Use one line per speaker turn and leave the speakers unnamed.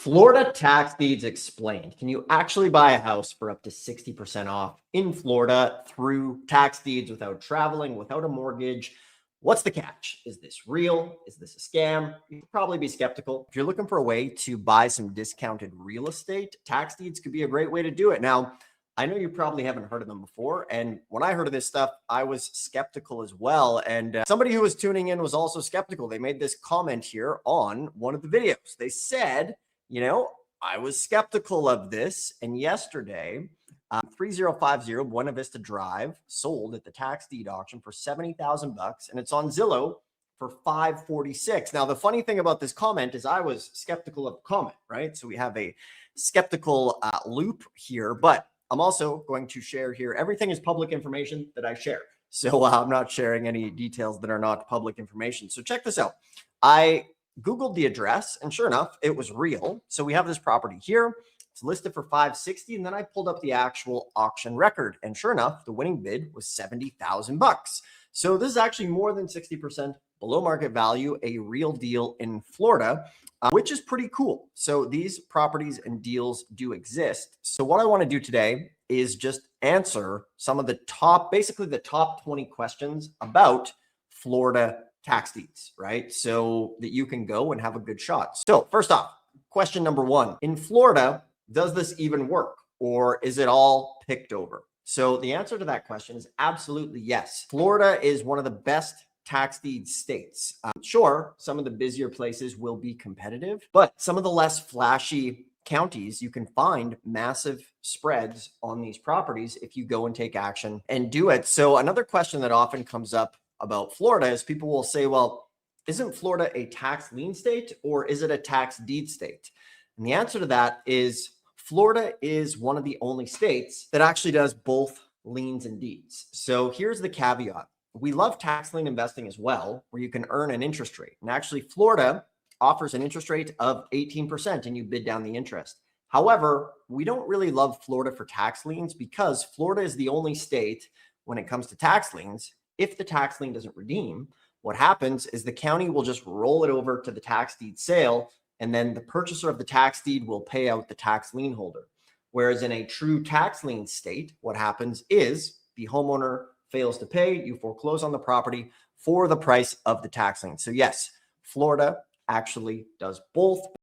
Florida tax deeds explained. Can you actually buy a house for up to 60% off in Florida through tax deeds without traveling, without a mortgage? What's the catch? Is this real? Is this a scam? You could probably be skeptical. If you're looking for a way to buy some discounted real estate, tax deeds could be a great way to do it. Now, I know you probably haven't heard of them before. And when I heard of this stuff, I was skeptical as well. And somebody who was tuning in was also skeptical. They made this comment here on one of the videos. They said, I was skeptical of this. And yesterday, 3050 Buena Vista Drive sold at the tax deed auction for $70,000, and it's on Zillow for $546. Now, the funny thing about this comment is I was skeptical of the comment, right? So we have a skeptical loop here, but I'm also going to share here. Everything is public information that I share. So I'm not sharing any details that are not public information. So check this out. I Googled the address, and sure enough, it was real. So we have this property here. It's listed for $560, and then I pulled up the actual auction record, and sure enough, the winning bid was $70,000. So this is actually more than 60% below market value, a real deal in Florida, which is pretty cool. So these properties and deals do exist. So what I want to do today is just answer some of the basically the top 20 questions about Florida tax deeds, right? So that you can go and have a good shot. So first off, question number one, in Florida, does this even work, or is it all picked over? So the answer to that question is absolutely yes. Florida is one of the best tax deed states. Sure, some of the busier places will be competitive, but some of the less flashy counties, you can find massive spreads on these properties if you go and take action and do it. So another question that often comes up about Florida is people will say, well, isn't Florida a tax lien state, or is it a tax deed state? And the answer to that is Florida is one of the only states that actually does both liens and deeds. So here's the caveat. We love tax lien investing as well, where you can earn an interest rate. And actually, Florida offers an interest rate of 18% and you bid down the interest. However, we don't really love Florida for tax liens because Florida is the only state when it comes to tax liens. If the tax lien doesn't redeem, what happens is the county will just roll it over to the tax deed sale, and then the purchaser of the tax deed will pay out the tax lien holder. Whereas in a true tax lien state, what happens is the homeowner fails to pay, you foreclose on the property for the price of the tax lien. So yes, Florida actually does both.